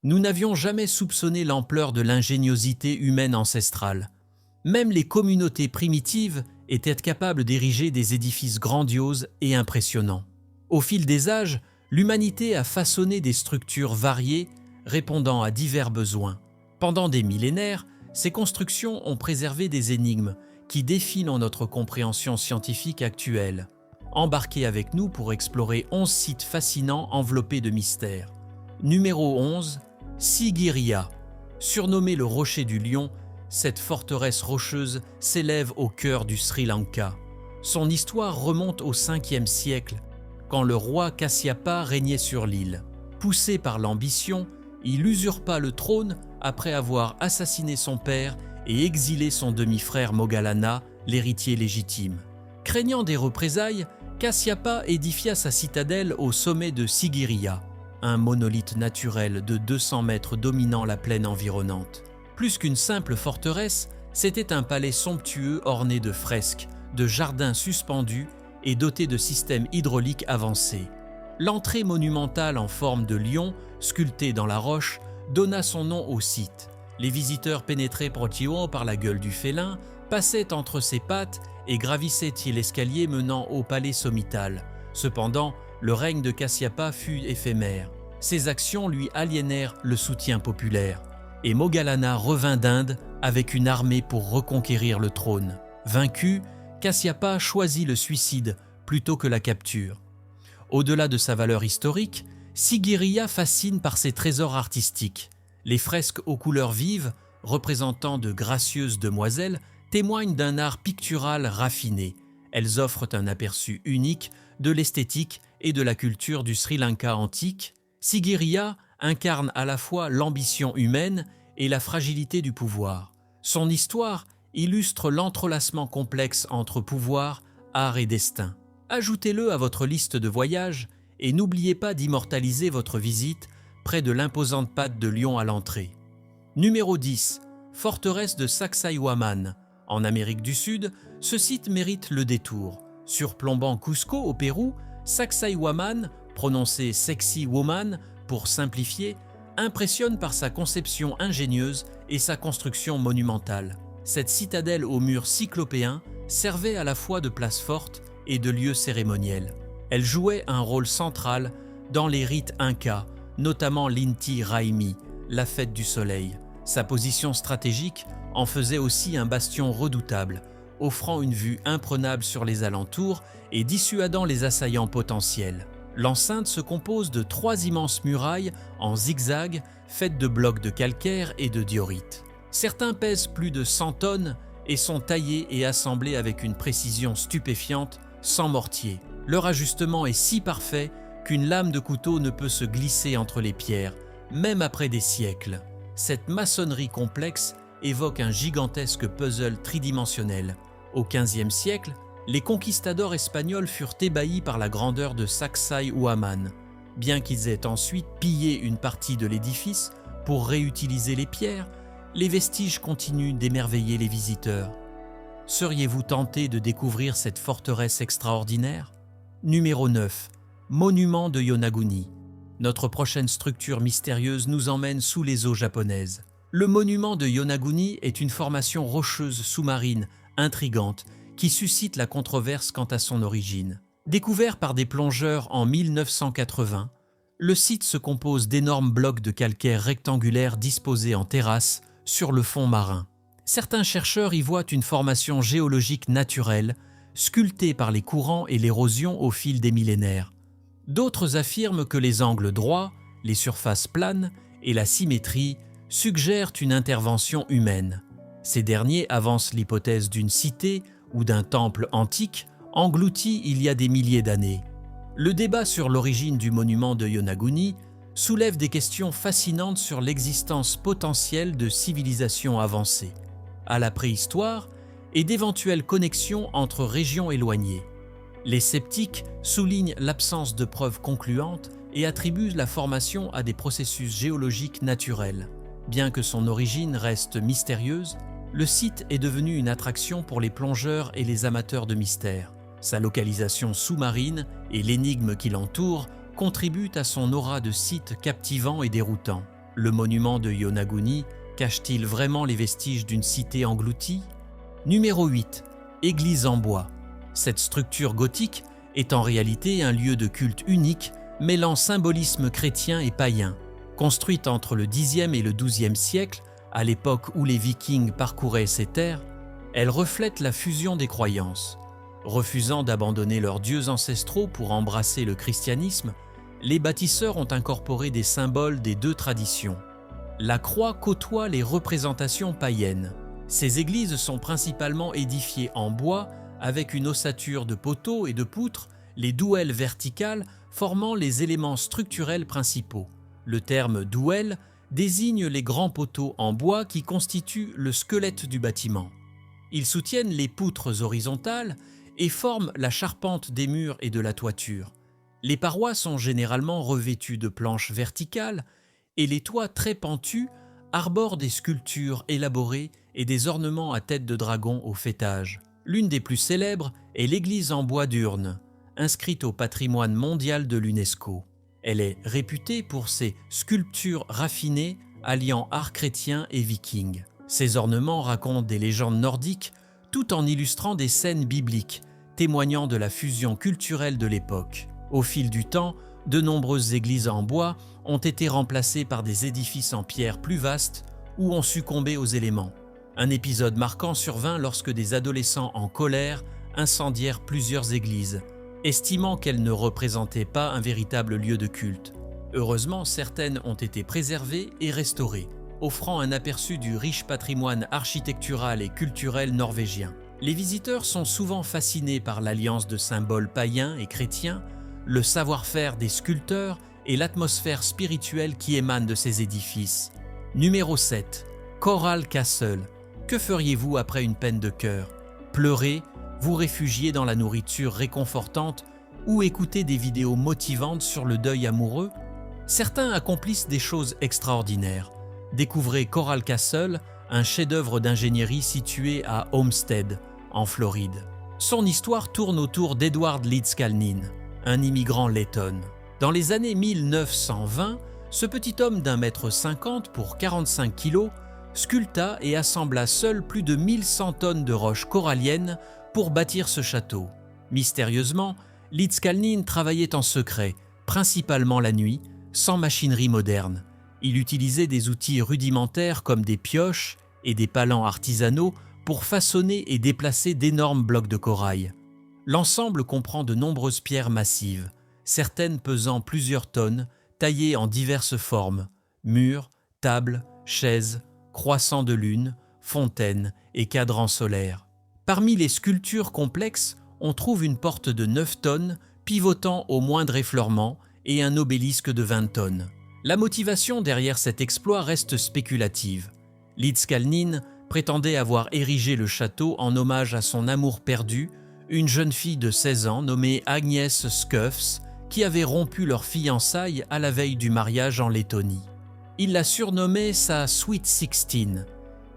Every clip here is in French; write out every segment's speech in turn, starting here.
Nous n'avions jamais soupçonné l'ampleur de l'ingéniosité humaine ancestrale. Même les communautés primitives étaient capables d'ériger des édifices grandioses et impressionnants. Au fil des âges, l'humanité a façonné des structures variées répondant à divers besoins. Pendant des millénaires, ces constructions ont préservé des énigmes qui défient notre compréhension scientifique actuelle. Embarquez avec nous pour explorer 11 sites fascinants enveloppés de mystères. Numéro 11, Sigiriya. Surnommée le Rocher du Lion, cette forteresse rocheuse s'élève au cœur du Sri Lanka. Son histoire remonte au 5e siècle, quand le roi Kasyapa régnait sur l'île. Poussé par l'ambition, il usurpa le trône après avoir assassiné son père et exilé son demi-frère Moggallana, l'héritier légitime. Craignant des représailles, Kasyapa édifia sa citadelle au sommet de Sigiriya, un monolithe naturel de 200 mètres dominant la plaine environnante. Plus qu'une simple forteresse, c'était un palais somptueux orné de fresques, de jardins suspendus et doté de systèmes hydrauliques avancés. L'entrée monumentale en forme de lion, sculptée dans la roche, donna son nom au site. Les visiteurs pénétraient par la gueule du félin, passaient entre ses pattes et gravissaient l'escalier menant au palais sommital. Cependant, le règne de Kasyapa fut éphémère. Ses actions lui aliénèrent le soutien populaire. Et Moggallana revint d'Inde avec une armée pour reconquérir le trône. Vaincu, Kasyapa choisit le suicide plutôt que la capture. Au-delà de sa valeur historique, Sigiriya fascine par ses trésors artistiques. Les fresques aux couleurs vives, représentant de gracieuses demoiselles, témoignent d'un art pictural raffiné. Elles offrent un aperçu unique de l'esthétique et de la culture du Sri Lanka antique. Sigiriya incarne à la fois l'ambition humaine et la fragilité du pouvoir. Son histoire illustre l'entrelacement complexe entre pouvoir, art et destin. Ajoutez-le à votre liste de voyages et n'oubliez pas d'immortaliser votre visite près de l'imposante patte de lion à l'entrée. Numéro 10. Forteresse de Sacsayhuaman. En Amérique du Sud, ce site mérite le détour. Surplombant Cusco au Pérou, Sacsayhuaman, prononcé Sexy Woman pour simplifier, impressionne par sa conception ingénieuse et sa construction monumentale. Cette citadelle aux murs cyclopéens servait à la fois de place forte et de lieu cérémoniel. Elle jouait un rôle central dans les rites incas, notamment l'Inti Raymi, la fête du soleil. Sa position stratégique en faisait aussi un bastion redoutable, offrant une vue imprenable sur les alentours et dissuadant les assaillants potentiels. L'enceinte se compose de 3 immenses murailles en zigzag faites de blocs de calcaire et de diorite. Certains pèsent plus de 100 tonnes et sont taillés et assemblés avec une précision stupéfiante, sans mortier. Leur ajustement est si parfait qu'une lame de couteau ne peut se glisser entre les pierres, même après des siècles. Cette maçonnerie complexe évoque un gigantesque puzzle tridimensionnel. Au XVe siècle, les conquistadors espagnols furent ébahis par la grandeur de Sacsayhuaman. Bien qu'ils aient ensuite pillé une partie de l'édifice pour réutiliser les pierres, les vestiges continuent d'émerveiller les visiteurs. Seriez-vous tenté de découvrir cette forteresse extraordinaire? Numéro 9. Monument de Yonaguni. Notre prochaine structure mystérieuse nous emmène sous les eaux japonaises. Le monument de Yonaguni est une formation rocheuse sous-marine intrigante qui suscite la controverse quant à son origine. Découvert par des plongeurs en 1980, le site se compose d'énormes blocs de calcaire rectangulaires disposés en terrasse sur le fond marin. Certains chercheurs y voient une formation géologique naturelle, sculptée par les courants et l'érosion au fil des millénaires. D'autres affirment que les angles droits, les surfaces planes et la symétrie suggèrent une intervention humaine. Ces derniers avancent l'hypothèse d'une cité ou d'un temple antique englouti il y a des milliers d'années. Le débat sur l'origine du monument de Yonaguni soulève des questions fascinantes sur l'existence potentielle de civilisations avancées, à la préhistoire et d'éventuelles connexions entre régions éloignées. Les sceptiques soulignent l'absence de preuves concluantes et attribuent la formation à des processus géologiques naturels. Bien que son origine reste mystérieuse, le site est devenu une attraction pour les plongeurs et les amateurs de mystère. Sa localisation sous-marine et l'énigme qui l'entoure contribuent à son aura de site captivant et déroutant. Le monument de Yonaguni cache-t-il vraiment les vestiges d'une cité engloutie? Numéro 8. Église en bois. Cette structure gothique est en réalité un lieu de culte unique mêlant symbolisme chrétien et païen. Construite entre le Xe et le XIIe siècle, à l'époque où les Vikings parcouraient ces terres, elle reflète la fusion des croyances. Refusant d'abandonner leurs dieux ancestraux pour embrasser le christianisme, les bâtisseurs ont incorporé des symboles des deux traditions. La croix côtoie les représentations païennes. Ces églises sont principalement édifiées en bois avec une ossature de poteaux et de poutres, les douelles verticales formant les éléments structurels principaux. Le terme douelle désigne les grands poteaux en bois qui constituent le squelette du bâtiment. Ils soutiennent les poutres horizontales et forment la charpente des murs et de la toiture. Les parois sont généralement revêtues de planches verticales et les toits très pentus arborent des sculptures élaborées et des ornements à tête de dragon au faîtage. L'une des plus célèbres est l'église en bois d'Urne, inscrite au patrimoine mondial de l'UNESCO. Elle est réputée pour ses sculptures raffinées alliant art chrétien et viking. Ces ornements racontent des légendes nordiques tout en illustrant des scènes bibliques, témoignant de la fusion culturelle de l'époque. Au fil du temps, de nombreuses églises en bois ont été remplacées par des édifices en pierre plus vastes ou ont succombé aux éléments. Un épisode marquant survint lorsque des adolescents en colère incendièrent plusieurs églises, estimant qu'elles ne représentaient pas un véritable lieu de culte. Heureusement, certaines ont été préservées et restaurées, offrant un aperçu du riche patrimoine architectural et culturel norvégien. Les visiteurs sont souvent fascinés par l'alliance de symboles païens et chrétiens, le savoir-faire des sculpteurs et l'atmosphère spirituelle qui émane de ces édifices. Numéro 7. Coral Castle. Que feriez-vous après une peine de cœur? Pleurer, vous réfugier dans la nourriture réconfortante ou écouter des vidéos motivantes sur le deuil amoureux? Certains accomplissent des choses extraordinaires. Découvrez Coral Castle, un chef-d'œuvre d'ingénierie situé à Homestead, en Floride. Son histoire tourne autour d'Edward Leedskalnin, un immigrant letton. Dans les années 1920, ce petit homme d'1,50 m pour 45 kg sculpta et assembla seul plus de 1100 tonnes de roches coralliennes pour bâtir ce château. Mystérieusement, Leedskalnin travaillait en secret, principalement la nuit, sans machinerie moderne. Il utilisait des outils rudimentaires comme des pioches et des palans artisanaux pour façonner et déplacer d'énormes blocs de corail. L'ensemble comprend de nombreuses pierres massives, certaines pesant plusieurs tonnes, taillées en diverses formes: murs, tables, chaises, croissants de lune, fontaines et cadrans solaires. Parmi les sculptures complexes, on trouve une porte de 9 tonnes pivotant au moindre effleurement et un obélisque de 20 tonnes. La motivation derrière cet exploit reste spéculative. Leedskalnin prétendait avoir érigé le château en hommage à son amour perdu, une jeune fille de 16 ans nommée Agnès Scuffs, qui avait rompu leur fiançailles à la veille du mariage en Lettonie. Il la surnommait sa Sweet 16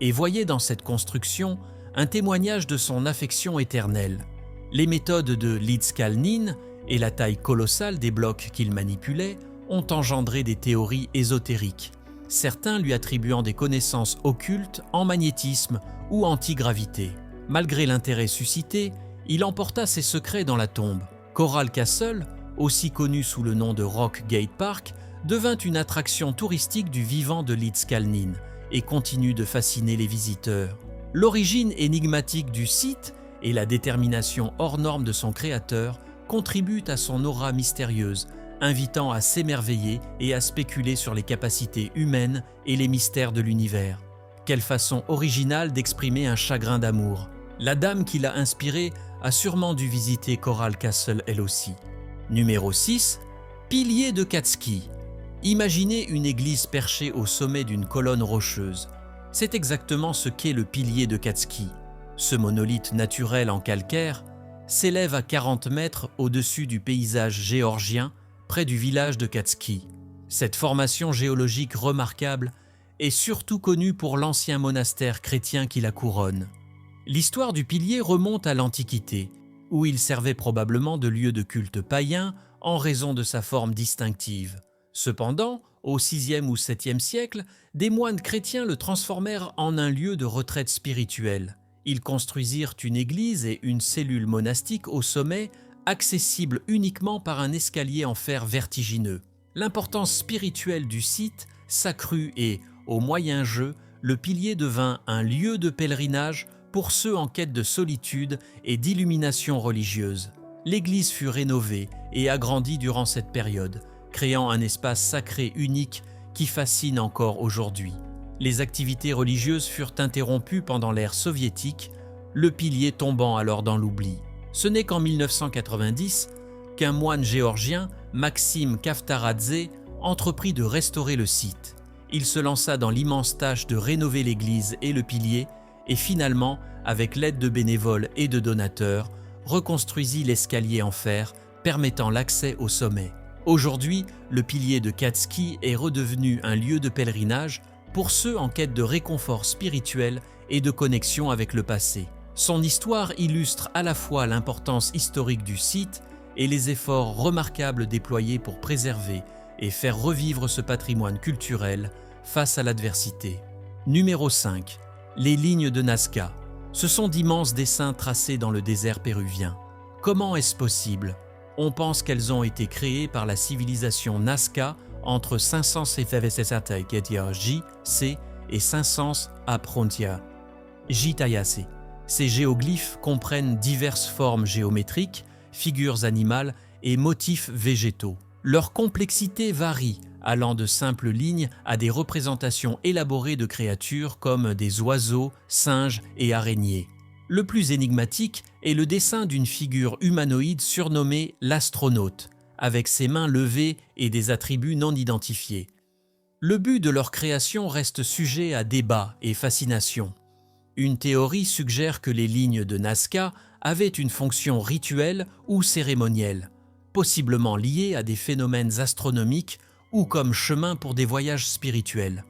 et voyait dans cette construction un témoignage de son affection éternelle. Les méthodes de Leedskalnin et la taille colossale des blocs qu'il manipulait ont engendré des théories ésotériques, certains lui attribuant des connaissances occultes en magnétisme ou antigravité. Malgré l'intérêt suscité, il emporta ses secrets dans la tombe. Coral Castle, aussi connu sous le nom de Rock Gate Park, devint une attraction touristique du vivant de Leedskalnin et continue de fasciner les visiteurs. L'origine énigmatique du site et la détermination hors norme de son créateur contribuent à son aura mystérieuse, invitant à s'émerveiller et à spéculer sur les capacités humaines et les mystères de l'univers. Quelle façon originale d'exprimer un chagrin d'amour. La dame qui l'a inspiré a sûrement dû visiter Coral Castle elle aussi. Numéro 6. Pilier de Catski. Imaginez une église perchée au sommet d'une colonne rocheuse. C'est exactement ce qu'est le pilier de Catski. Ce monolithe naturel en calcaire s'élève à 40 mètres au-dessus du paysage géorgien, près du village de Catski. Cette formation géologique remarquable est surtout connue pour l'ancien monastère chrétien qui la couronne. L'histoire du pilier remonte à l'Antiquité, où il servait probablement de lieu de culte païen en raison de sa forme distinctive. Cependant, au VIe ou VIIe siècle, des moines chrétiens le transformèrent en un lieu de retraite spirituelle. Ils construisirent une église et une cellule monastique au sommet, accessible uniquement par un escalier en fer vertigineux. L'importance spirituelle du site s'accrut et, au Moyen Jeu, le pilier devint un lieu de pèlerinage pour ceux en quête de solitude et d'illumination religieuse. L'église fut rénovée et agrandie durant cette période, créant un espace sacré unique qui fascine encore aujourd'hui. Les activités religieuses furent interrompues pendant l'ère soviétique, le pilier tombant alors dans l'oubli. Ce n'est qu'en 1990 qu'un moine géorgien, Maxime Kaftaradze, entreprit de restaurer le site. Il se lança dans l'immense tâche de rénover l'église et le pilier et finalement, avec l'aide de bénévoles et de donateurs, reconstruisit l'escalier en fer permettant l'accès au sommet. Aujourd'hui, le pilier de Katski est redevenu un lieu de pèlerinage pour ceux en quête de réconfort spirituel et de connexion avec le passé. Son histoire illustre à la fois l'importance historique du site et les efforts remarquables déployés pour préserver et faire revivre ce patrimoine culturel face à l'adversité. Numéro 5. Les lignes de Nazca. Ce sont d'immenses dessins tracés dans le désert péruvien. Comment est-ce possible ? On pense qu'elles ont été créées par la civilisation Nazca entre 567 J.C. et 500 Aprontia J.T.C. Ces géoglyphes comprennent diverses formes géométriques, figures animales et motifs végétaux. Leur complexité varie, allant de simples lignes à des représentations élaborées de créatures comme des oiseaux, singes et araignées. Le plus énigmatique est le dessin d'une figure humanoïde surnommée l'astronaute, avec ses mains levées et des attributs non identifiés. Le but de leur création reste sujet à débat et fascination. Une théorie suggère que les lignes de Nazca avaient une fonction rituelle ou cérémonielle, possiblement liée à des phénomènes astronomiques ou comme chemin pour des voyages spirituels.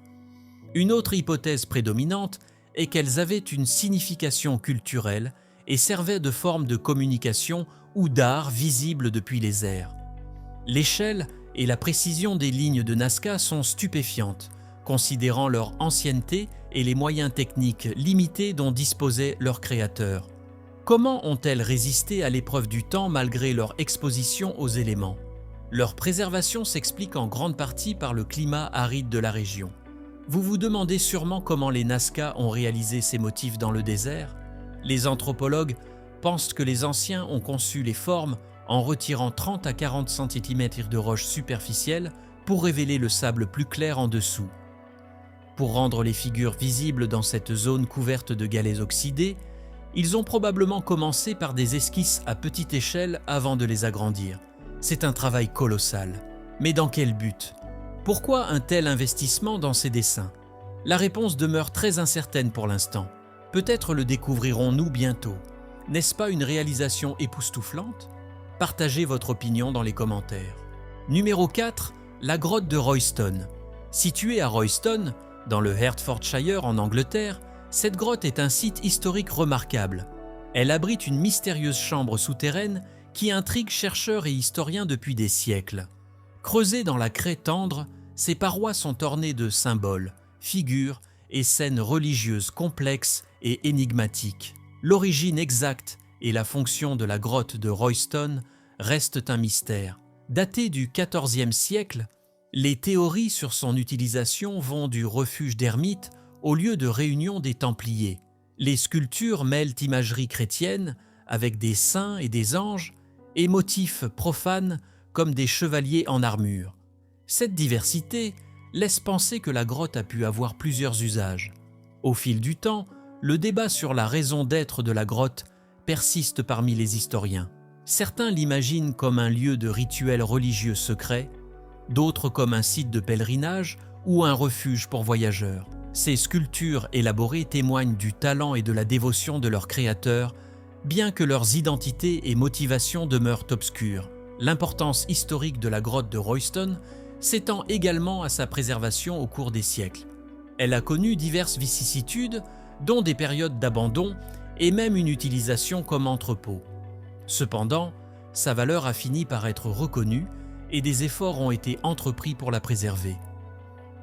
Une autre hypothèse prédominante est qu'elles avaient une signification culturelle et servaient de forme de communication ou d'art visible depuis les airs. L'échelle et la précision des lignes de Nazca sont stupéfiantes, considérant leur ancienneté et les moyens techniques limités dont disposaient leurs créateurs. Comment ont-elles résisté à l'épreuve du temps malgré leur exposition aux éléments ? Leur préservation s'explique en grande partie par le climat aride de la région. Vous vous demandez sûrement comment les Nazca ont réalisé ces motifs dans le désert ? Les anthropologues pensent que les anciens ont conçu les formes en retirant 30 à 40 cm de roches superficielles pour révéler le sable plus clair en dessous. Pour rendre les figures visibles dans cette zone couverte de galets oxydés, ils ont probablement commencé par des esquisses à petite échelle avant de les agrandir. C'est un travail colossal. Mais dans quel but ? Pourquoi un tel investissement dans ces dessins ? La réponse demeure très incertaine pour l'instant. Peut-être le découvrirons-nous bientôt. N'est-ce pas une réalisation époustouflante ? Partagez votre opinion dans les commentaires. Numéro 4. La grotte de Royston. Située à Royston, dans le Hertfordshire en Angleterre, cette grotte est un site historique remarquable. Elle abrite une mystérieuse chambre souterraine qui intrigue chercheurs et historiens depuis des siècles. Creusées dans la craie tendre, ces parois sont ornées de symboles, figures et scènes religieuses complexes et énigmatiques. L'origine exacte et la fonction de la grotte de Royston restent un mystère. Datée du XIVe siècle, les théories sur son utilisation vont du refuge d'ermites au lieu de réunion des Templiers. Les sculptures mêlent imagerie chrétienne avec des saints et des anges et motifs profanes comme des chevaliers en armure. Cette diversité laisse penser que la grotte a pu avoir plusieurs usages. Au fil du temps, le débat sur la raison d'être de la grotte persiste parmi les historiens. Certains l'imaginent comme un lieu de rituels religieux secrets, d'autres comme un site de pèlerinage ou un refuge pour voyageurs. Ces sculptures élaborées témoignent du talent et de la dévotion de leurs créateurs, bien que leurs identités et motivations demeurent obscures. L'importance historique de la grotte de Royston s'étend également à sa préservation au cours des siècles. Elle a connu diverses vicissitudes, dont des périodes d'abandon et même une utilisation comme entrepôt. Cependant, sa valeur a fini par être reconnue et des efforts ont été entrepris pour la préserver.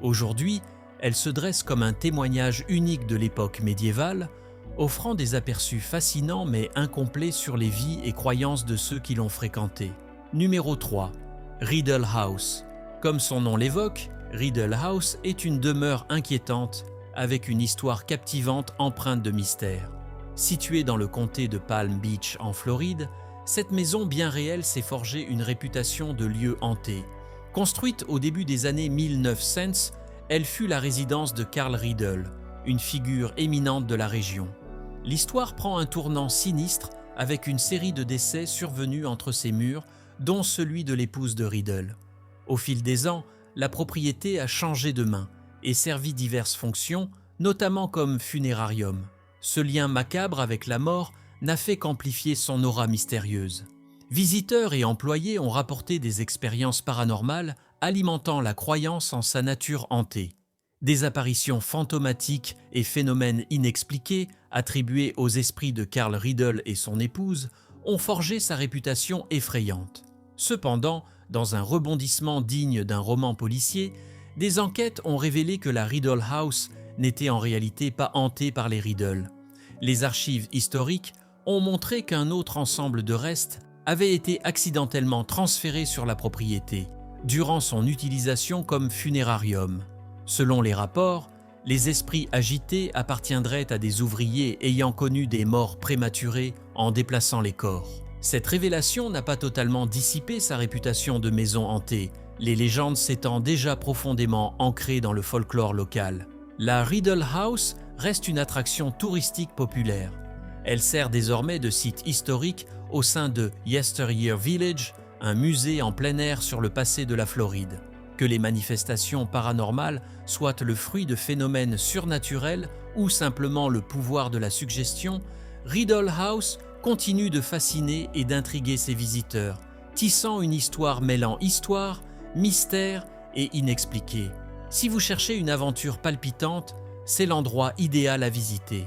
Aujourd'hui, elle se dresse comme un témoignage unique de l'époque médiévale, offrant des aperçus fascinants mais incomplets sur les vies et croyances de ceux qui l'ont fréquentée. Numéro 3. Riddle House. Comme son nom l'évoque, Riddle House est une demeure inquiétante avec une histoire captivante empreinte de mystère. Située dans le comté de Palm Beach en Floride, cette maison bien réelle s'est forgée une réputation de lieu hanté. Construite au début des années 1900, elle fut la résidence de Carl Riddle, une figure éminente de la région. L'histoire prend un tournant sinistre avec une série de décès survenus entre ses murs, dont celui de l'épouse de Riddle. Au fil des ans, la propriété a changé de main et servi diverses fonctions, notamment comme funérarium. Ce lien macabre avec la mort n'a fait qu'amplifier son aura mystérieuse. Visiteurs et employés ont rapporté des expériences paranormales alimentant la croyance en sa nature hantée. Des apparitions fantomatiques et phénomènes inexpliqués attribués aux esprits de Carl Riddle et son épouse ont forgé sa réputation effrayante. Cependant, dans un rebondissement digne d'un roman policier, des enquêtes ont révélé que la Riddle House n'était en réalité pas hantée par les Riddle. Les archives historiques ont montré qu'un autre ensemble de restes avait été accidentellement transféré sur la propriété, durant son utilisation comme funérarium. Selon les rapports, les esprits agités appartiendraient à des ouvriers ayant connu des morts prématurées en déplaçant les corps. Cette révélation n'a pas totalement dissipé sa réputation de maison hantée, les légendes s'étant déjà profondément ancrées dans le folklore local. La Riddle House reste une attraction touristique populaire. Elle sert désormais de site historique au sein de Yesteryear Village, un musée en plein air sur le passé de la Floride. Que les manifestations paranormales soient le fruit de phénomènes surnaturels ou simplement le pouvoir de la suggestion, Riddle House continue de fasciner et d'intriguer ses visiteurs, tissant une histoire mêlant histoire, mystère et inexpliqué. Si vous cherchez une aventure palpitante, c'est l'endroit idéal à visiter.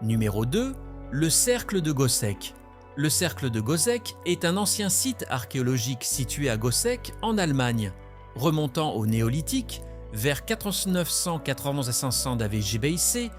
Numéro 2. Le cercle de Goseck. Le cercle de Goseck est un ancien site archéologique situé à Goseck, en Allemagne. Remontant au néolithique, vers 4991 à 500 d'AVGBIC,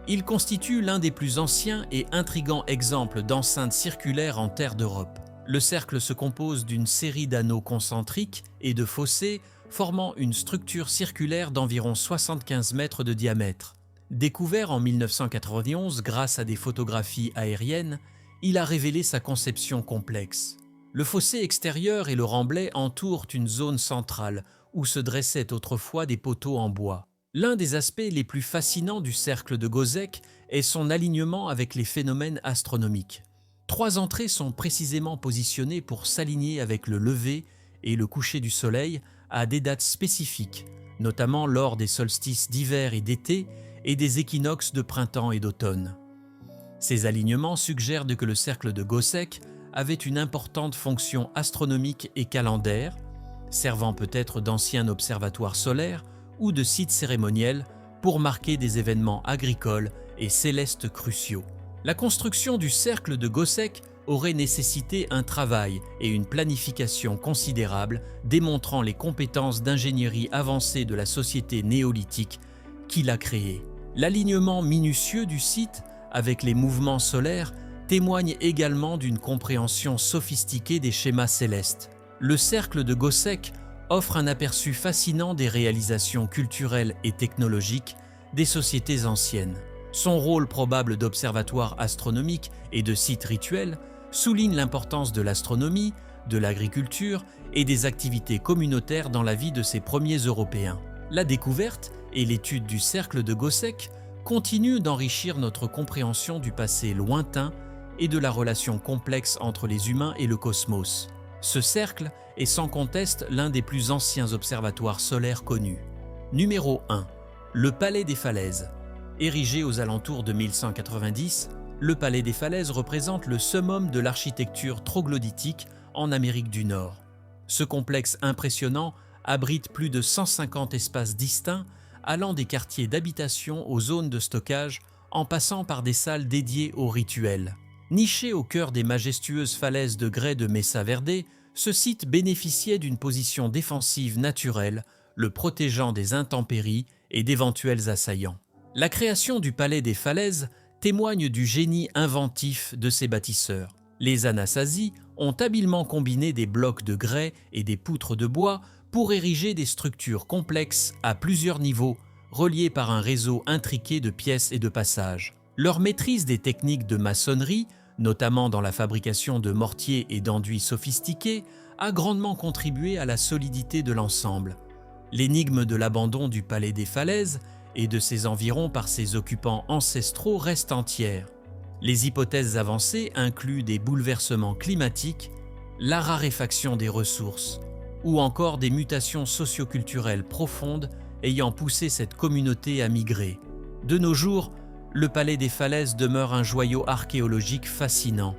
il constitue l'un des plus anciens et intrigants exemples d'enceintes circulaires en terre d'Europe. Le cercle se compose d'une série d'anneaux concentriques et de fossés formant une structure circulaire d'environ 75 mètres de diamètre. Découvert en 1991 grâce à des photographies aériennes, il a révélé sa conception complexe. Le fossé extérieur et le remblai entourent une zone centrale où se dressaient autrefois des poteaux en bois. L'un des aspects les plus fascinants du cercle de Goseck est son alignement avec les phénomènes astronomiques. 3 entrées sont précisément positionnées pour s'aligner avec le lever et le coucher du soleil à des dates spécifiques, notamment lors des solstices d'hiver et d'été et des équinoxes de printemps et d'automne. Ces alignements suggèrent que le cercle de Goseck avait une importante fonction astronomique et calendaire, servant peut-être d'ancien observatoire solaire ou de site cérémoniel pour marquer des événements agricoles et célestes cruciaux. La construction du cercle de Goseck aurait nécessité un travail et une planification considérables, démontrant les compétences d'ingénierie avancée de la société néolithique qui l'a créé. L'alignement minutieux du site, avec les mouvements solaires, témoigne également d'une compréhension sophistiquée des schémas célestes. Le cercle de Goseck offre un aperçu fascinant des réalisations culturelles et technologiques des sociétés anciennes. Son rôle probable d'observatoire astronomique et de site rituel souligne l'importance de l'astronomie, de l'agriculture et des activités communautaires dans la vie de ces premiers Européens. La découverte et l'étude du cercle de Goseck continuent d'enrichir notre compréhension du passé lointain et de la relation complexe entre les humains et le cosmos. Ce cercle est sans conteste l'un des plus anciens observatoires solaires connus. Numéro 1. Le Palais des Falaises. Érigé aux alentours de 1190, le Palais des Falaises représente le summum de l'architecture troglodytique en Amérique du Nord. Ce complexe impressionnant abrite plus de 150 espaces distincts allant des quartiers d'habitation aux zones de stockage en passant par des salles dédiées aux rituels. Niché au cœur des majestueuses falaises de grès de Mesa Verde, ce site bénéficiait d'une position défensive naturelle, le protégeant des intempéries et d'éventuels assaillants. La création du Palais des Falaises témoigne du génie inventif de ses bâtisseurs. Les Anasazi ont habilement combiné des blocs de grès et des poutres de bois pour ériger des structures complexes à plusieurs niveaux, reliées par un réseau intriqué de pièces et de passages. Leur maîtrise des techniques de maçonnerie, notamment dans la fabrication de mortiers et d'enduits sophistiqués, a grandement contribué à la solidité de l'ensemble. L'énigme de l'abandon du Palais des Falaises et de ses environs par ses occupants ancestraux reste entière. Les hypothèses avancées incluent des bouleversements climatiques, la raréfaction des ressources, ou encore des mutations socioculturelles profondes ayant poussé cette communauté à migrer. De nos jours, le Palais des Falaises demeure un joyau archéologique fascinant,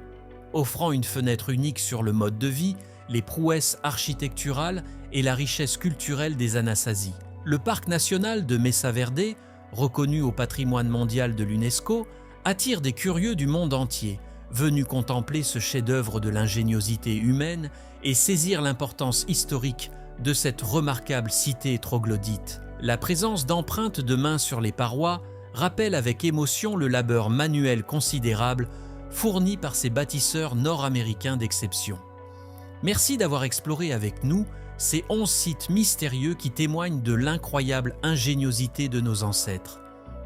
offrant une fenêtre unique sur le mode de vie, les prouesses architecturales et la richesse culturelle des Anasazi. Le parc national de Mesa Verde, reconnu au patrimoine mondial de l'UNESCO, attire des curieux du monde entier, venus contempler ce chef-d'œuvre de l'ingéniosité humaine et saisir l'importance historique de cette remarquable cité troglodyte. La présence d'empreintes de mains sur les parois rappelle avec émotion le labeur manuel considérable fourni par ces bâtisseurs nord-américains d'exception. Merci d'avoir exploré avec nous ces 11 sites mystérieux qui témoignent de l'incroyable ingéniosité de nos ancêtres.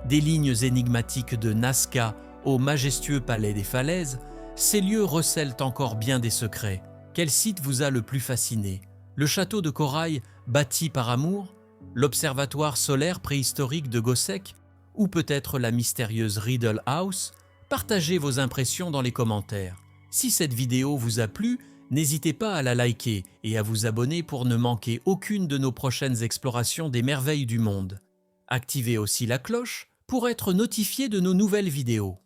Des lignes énigmatiques de Nazca au majestueux Palais des Falaises, ces lieux recèlent encore bien des secrets. Quel site vous a le plus fasciné? Le château de corail bâti par amour? L'observatoire solaire préhistorique de Gossec? Ou peut-être la mystérieuse Riddle House? Partagez vos impressions dans les commentaires. Si cette vidéo vous a plu, n'hésitez pas à la liker et à vous abonner pour ne manquer aucune de nos prochaines explorations des merveilles du monde. Activez aussi la cloche pour être notifié de nos nouvelles vidéos.